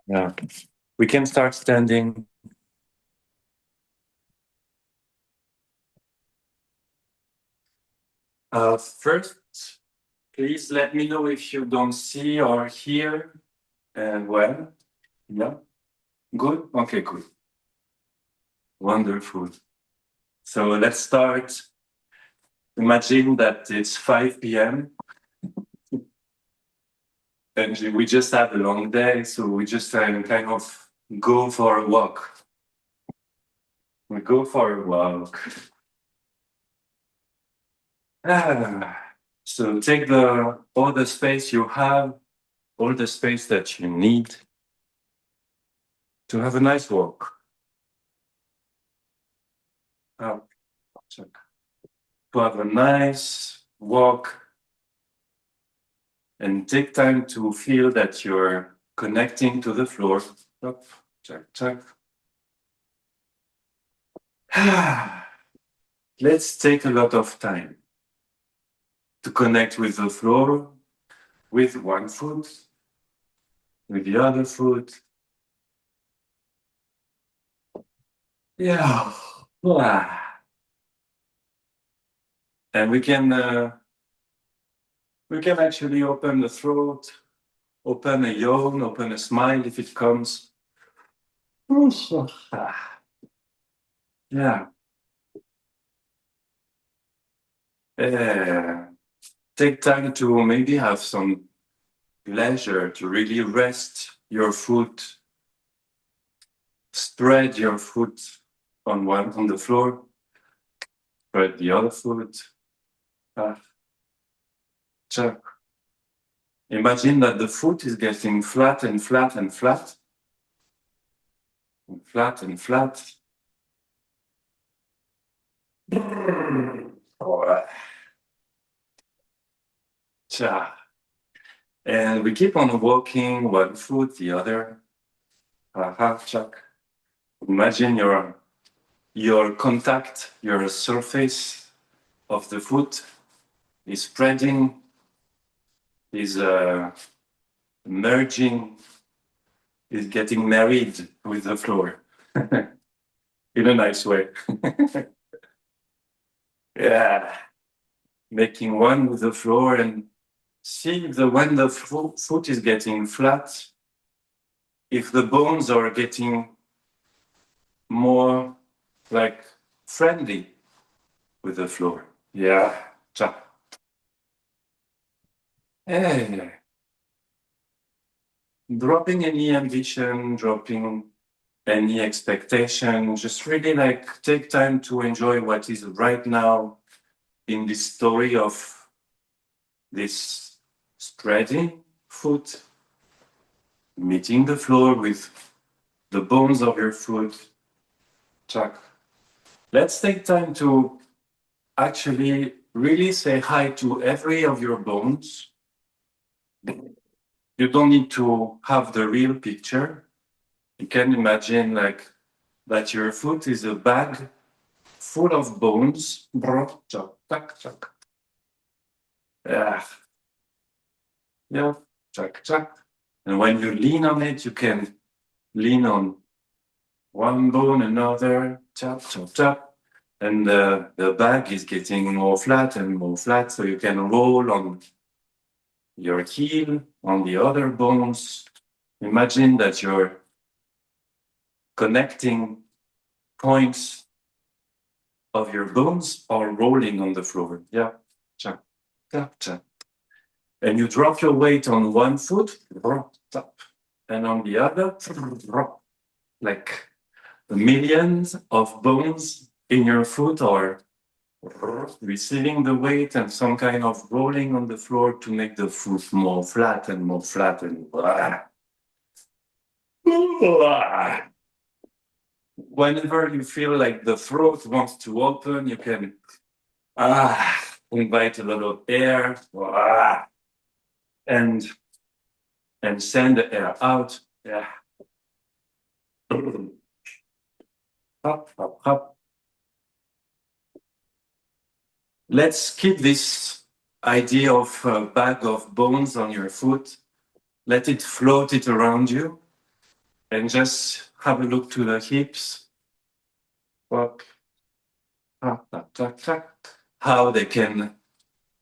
Yeah. We can start standing. First, please let me know if you don't see or hear well. Yeah. Good? Okay, good. Wonderful. So let's start. Imagine that it's 5 p.m. and we just had a long day, so we just kind of go for a walk. We go for a walk. So take all the space you have, all the space that you need to have a nice walk. To have a nice walk and take time to feel that you're connecting to the floor. Check, check. Let's take a lot of time to connect with the floor, with one foot, with the other foot. Yeah. And we can actually open the throat, open a yawn, open a smile if it comes. Yeah. Take time to maybe have some pleasure, to really rest your foot, spread your foot on the floor, spread the other foot. Check. Imagine that the foot is getting flat and flat and flat, and flat and flat. And we keep on walking, one foot, the other. Check. Imagine your contact, your surface of the foot is spreading, is merging, is getting married with the floor in a nice way. Yeah, making one with the floor and see if when the foot is getting flat, if the bones are getting more like friendly with the floor. Yeah. Hey. Dropping any ambition, dropping any expectation, just really like take time to enjoy what is right now in this story of this spreading foot, meeting the floor with the bones of your foot. Check. Let's take time to actually really say hi to every of your bones. You don't need to have the real picture. You can imagine like that your foot is a bag full of bones. Yeah. Yeah. Check, check. And when you lean on it, you can lean on one bone, another, tap, tap, tap. And the bag is getting more flat and more flat, so you can roll on your heel, on the other bones. Imagine that you're connecting points of your bones are rolling on the floor. Yeah, tap, tap, tap. And you drop your weight on one foot, tap, and on the other, like millions of bones in your foot are receiving the weight and some kind of rolling on the floor to make the foot more flat and more flat and whenever you feel like the throat wants to open, you can invite a little air and send the air out. Yeah. Hop, hop, hop. Let's keep this idea of a bag of bones on your foot. Let it float it around you. And just have a look to the hips. Up, up, up, up, up. How they can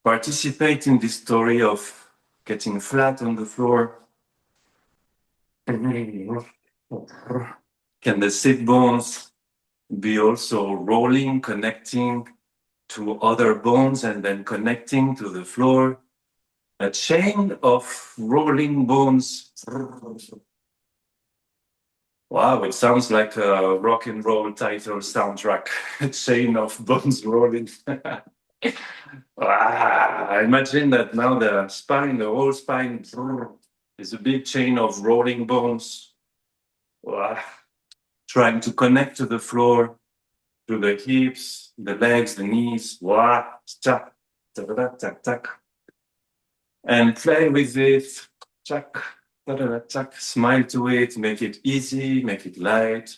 participate in this story of getting flat on the floor. Can the sit bones be also rolling, connecting to other bones and then connecting to the floor? A chain of rolling bones. Wow, it sounds like a rock and roll title soundtrack. A chain of bones rolling. Imagine that now the spine, the whole spine is a big chain of rolling bones. Trying to connect to the floor, to the hips, the legs, the knees. And play with it. Smile to it, make it easy, make it light.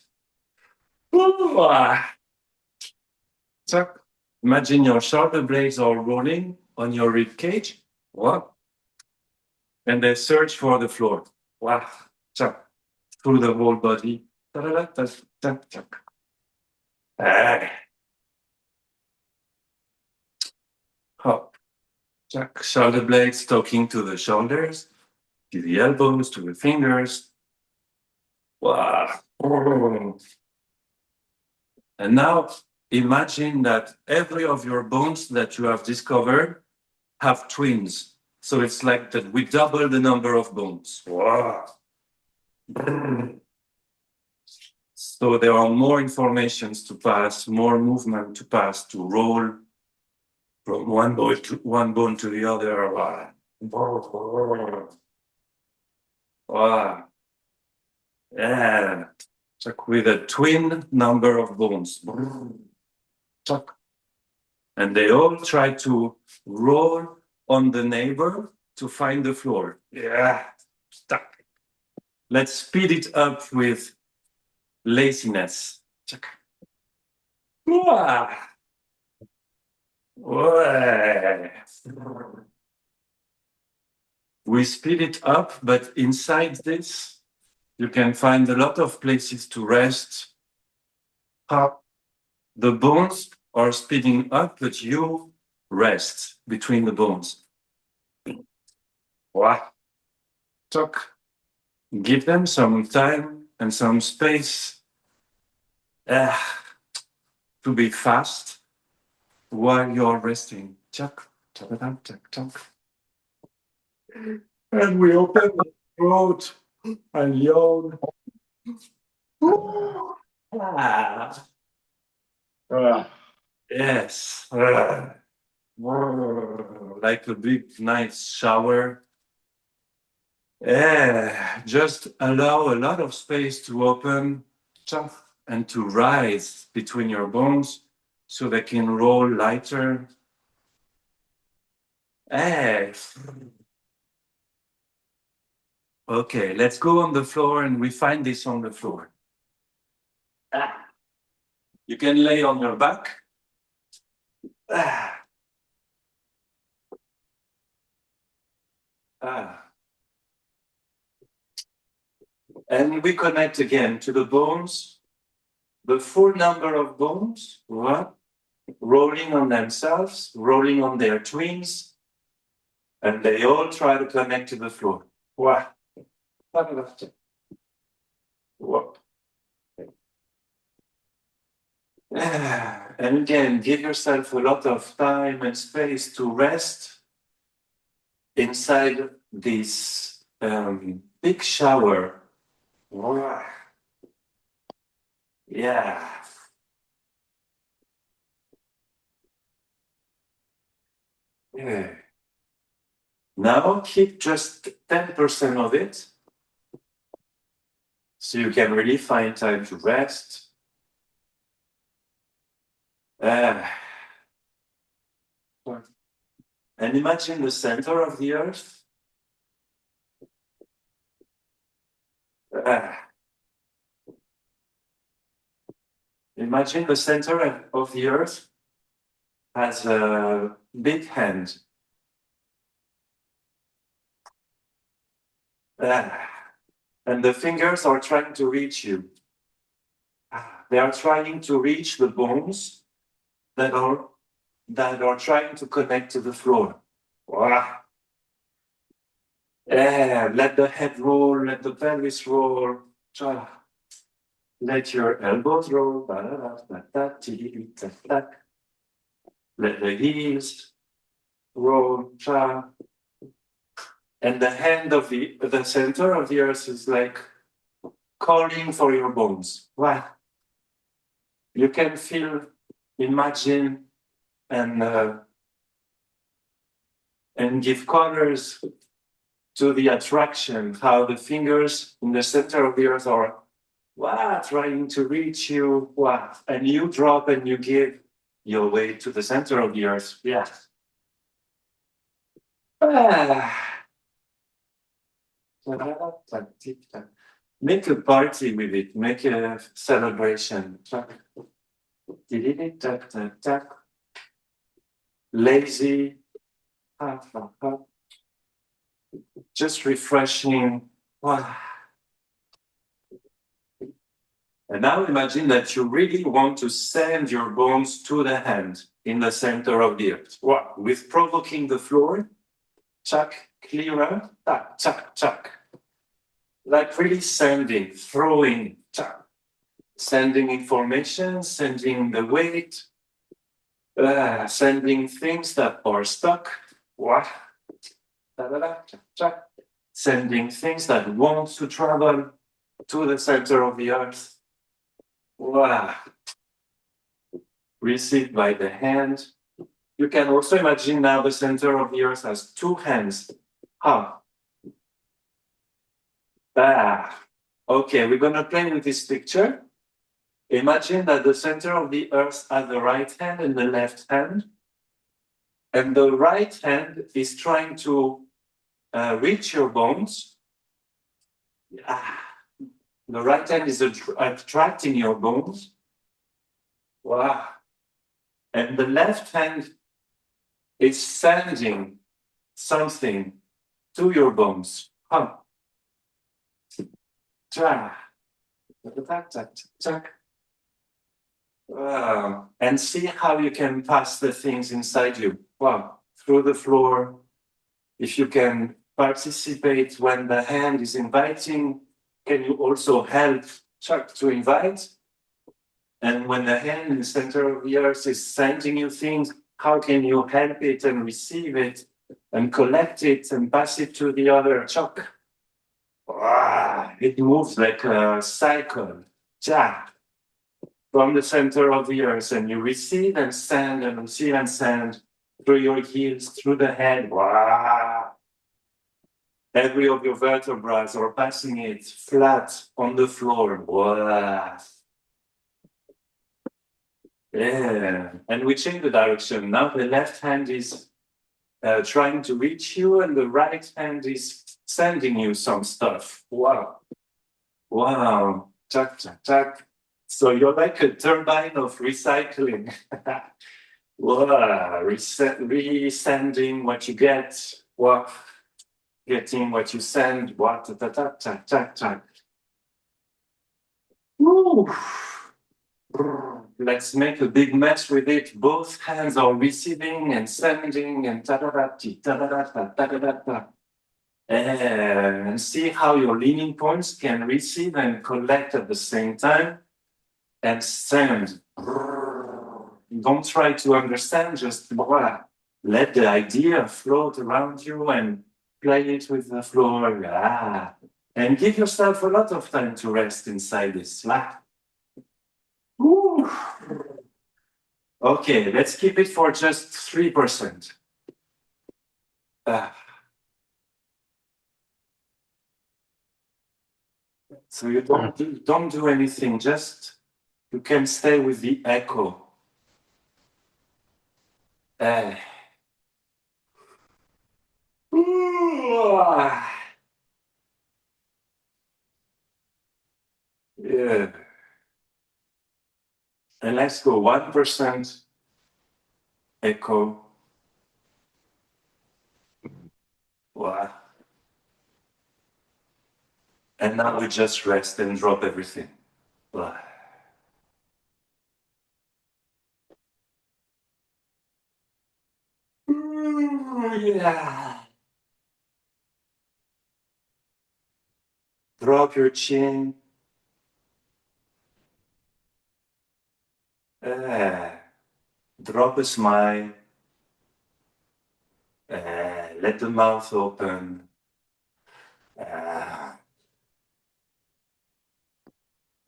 Imagine your shoulder blades are rolling on your rib cage. And they search for the floor. Through the whole body. Hop. Shoulder blades talking to the shoulders, to the elbows, to the fingers. And now imagine that every of your bones that you have discovered have twins. So it's like that we double the number of bones. So there are more informations to pass, more movement to pass, to roll from one bone to the other. Yeah. With a twin number of bones. And they all try to roll on the neighbor to find the floor. Yeah. Stuck. Let's speed it up with laziness. We speed it up, but inside this, you can find a lot of places to rest. The bones are speeding up, but you rest between the bones. Give them some time and some space to be fast while you're resting. And we open the throat and yawn. Yes. Like a big, nice shower. Just allow a lot of space to open and to rise between your bones so they can roll lighter. Okay, let's go on the floor and we find this on the floor. You can lay on your back. And we connect again to the bones, the full number of bones, rolling on themselves, rolling on their twins, and they all try to connect to the floor. And again, give yourself a lot of time and space to rest inside this big shower. Yeah. Now keep just 10% of it so you can really find time to rest. And imagine the center of the earth. Imagine the center of the earth has a big hand. And the fingers are trying to reach you. They are trying to reach the bones that are trying to connect to the floor. Wow. Let the head roll, let the pelvis roll. Let your elbows roll. Let the heels roll. And the hand of the center of the earth is like calling for your bones. Wow. You can feel, imagine, and give colors to the attraction, how the fingers in the center of the earth are trying to reach you, and you drop and you give your way to the center of the earth. Yeah. Make a party with it, make a celebration. Lazy, just refreshing. And now imagine that you really want to send your bones to the hand in the center of the earth. With provoking the floor, clearer, chuck. Like really sending, throwing, sending information, sending the weight, sending things that are stuck. Sending things that want to travel to the center of the earth. Received by the hand. You can also imagine now the center of the earth has two hands. Okay, we're gonna play with this picture. Imagine that the center of the earth has the right hand and the left hand. And the right hand is trying to reach your bones. The right hand is attracting your bones. And the left hand is sending something to your bones. And see how you can pass the things inside you. Through the floor. If you can participate when the hand is inviting, can you also help to invite? And when the hand in the center of the earth is sending you things, how can you help it and receive it and collect it and pass it to the other chuck? It moves like a cycle. From the center of the earth, and you receive and send and receive and send through your heels, through the head. Every of your vertebrae are passing it flat on the floor. And we change the direction. Now the left hand is trying to reach you, and the right hand is sending you some stuff. Wow. Chuck. So you're like a turbine of recycling. Resending what you get. Getting what you send. Let's make a big mess with it. Both hands are receiving and sending and and see how your leaning points can receive and collect at the same time and send. Don't try to understand, just let the idea float around you and play it with the floor. And give yourself a lot of time to rest inside this. Okay, let's keep it for just 3%. So you don't do anything, just you can stay with the echo. Yeah. And let's go 1% echo. And now we just rest and drop everything. Yeah. Drop your chin. Drop a smile. Let the mouth open.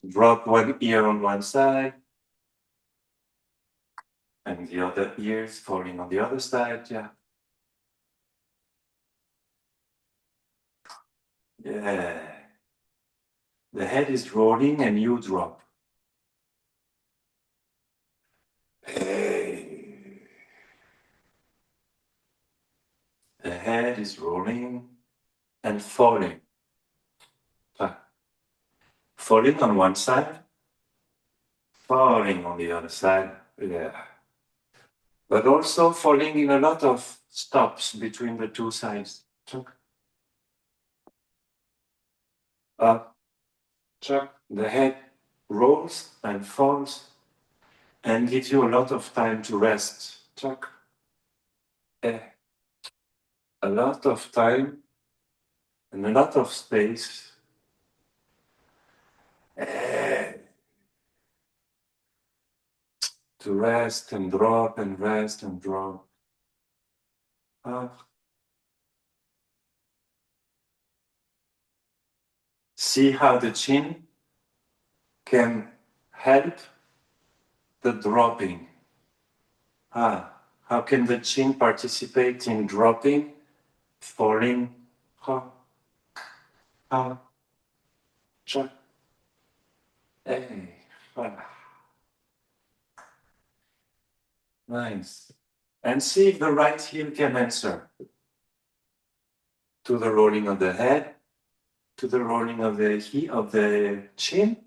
Drop one ear on one side and the other ears falling on the other side. Yeah. Yeah. The head is rolling and you drop. Hey. The head is rolling and falling. Falling on one side, falling on the other side. Yeah. But also falling in a lot of stops between the two sides. Up, chuck. The head rolls and falls and gives you a lot of time to rest. Chuck. A lot of time and a lot of space. To rest and drop and rest and drop. See how the chin can help the dropping. How can the chin participate in dropping, falling? Nice. And see if the right heel can answer to the rolling of the head, to the rolling of the chin.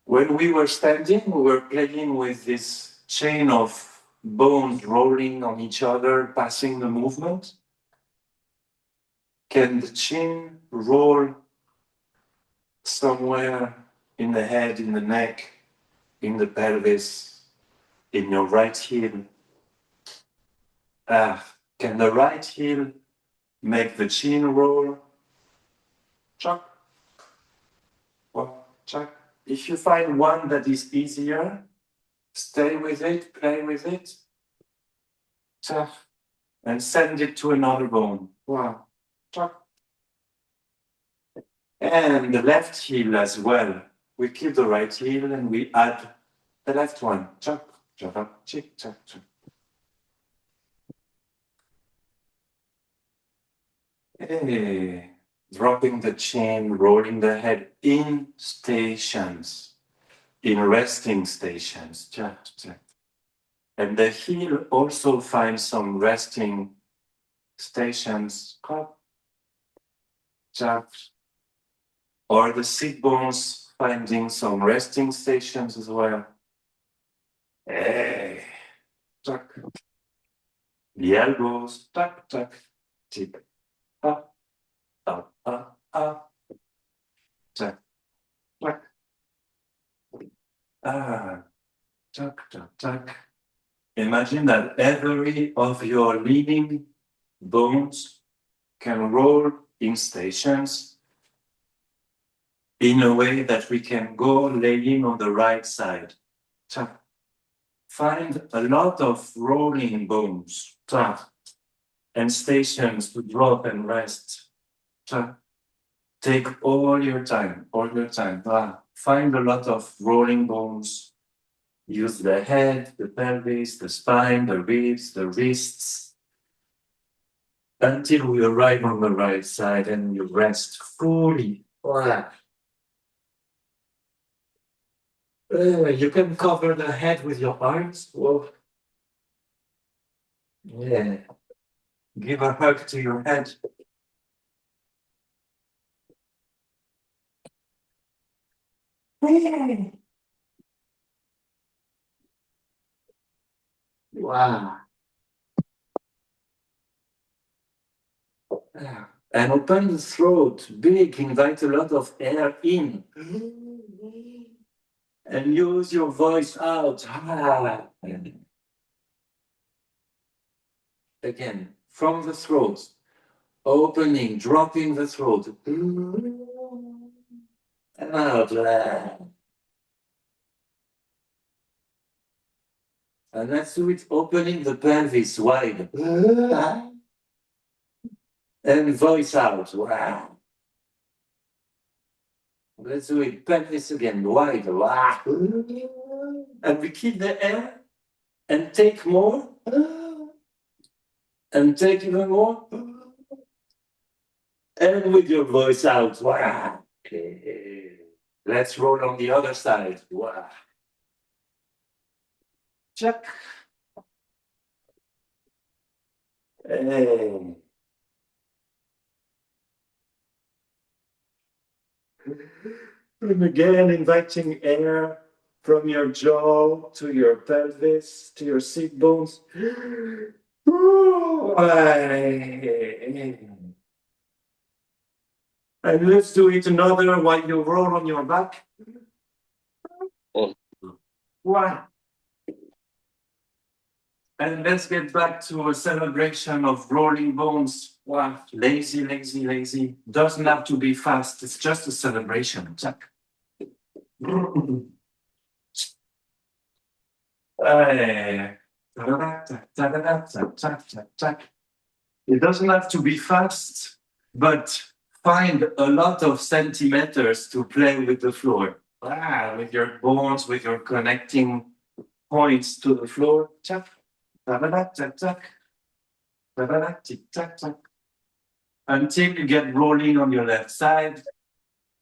When we were standing, we were playing with this chain of bones rolling on each other, passing the movement. Can the chin roll somewhere in the head, in the neck, in the pelvis, in your right heel? Can the right heel make the chin roll? Chuck. Chuck. If you find one that is easier, stay with it, play with it. Chuck. And send it to another bone. Wow. Chuck. And the left heel as well. We keep the right heel and we add the left one. Chuck. Chuck. Chick. Chuck. Chuck. Hey. Dropping the chin, rolling the head in stations, in resting stations. Chuck. Chuck. And the heel also finds some resting stations. Chuck. Or the sit bones finding some resting stations as well. Hey. Chuck. The elbows. Tuck, tuck. Tip. Up, up, up, up. Tuck, tuck. Tuck, tuck, tuck. Imagine that every of your leaning bones can roll in stations in a way that we can go laying on the right side. Tuck. Find a lot of rolling bones. Tuck. And stations to drop and rest. Tuck. Take all your time, all your time. Find a lot of rolling bones. Use the head, the pelvis, the spine, the ribs, the wrists, until we arrive on the right side and you rest fully. You can cover the head with your arms. Whoa. Yeah. Give a hug to your head. Wow. And open the throat, big, invite a lot of air in. And use your voice out. Again, from the throat, opening, dropping the throat. And out. And let's do it opening the pelvis wide. And voice out. Let's do it pelvis again, wide. And we keep the air and take more. And take even more. And with your voice out. Okay. Let's roll on the other side. Check. Hey. And again, inviting air from your jaw to your pelvis, to your seat bones. And let's do it another while you roll on your back. One. And let's get back to a celebration of rolling bones. Wow, lazy, lazy, lazy. Doesn't have to be fast. It's just a celebration. Check. It doesn't have to be fast, but find a lot of centimeters to play with the floor. With your bones, with your connecting points to the floor. Check. Until you get rolling on your left side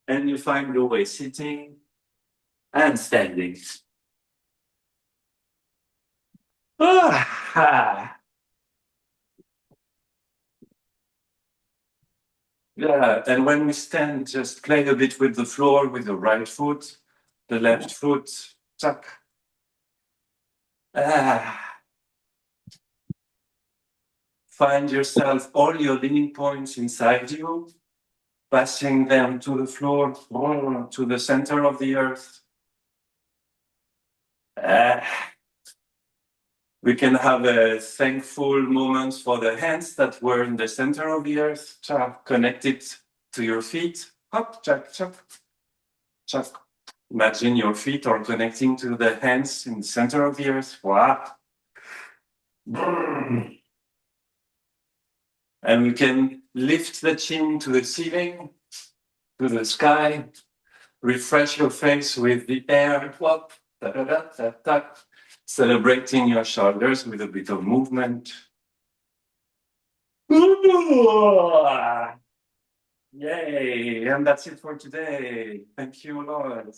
and you find your way sitting and standing. Yeah, and when we stand, just play a bit with the floor with the right foot, the left foot, tuck. Find yourself all your leaning points inside you, passing them to the floor, to the center of the earth. We can have a thankful moment for the hands that were in the center of the earth, connected to your feet. Hop, chuck, chuck, chuck. Imagine your feet are connecting to the hands in the center of the earth. Wow. And we can lift the chin to the ceiling, to the sky. Refresh your face with the air. Whoop, da, da, da, da, da. Celebrating your shoulders with a bit of movement. Yay! And that's it for today. Thank you, Lord.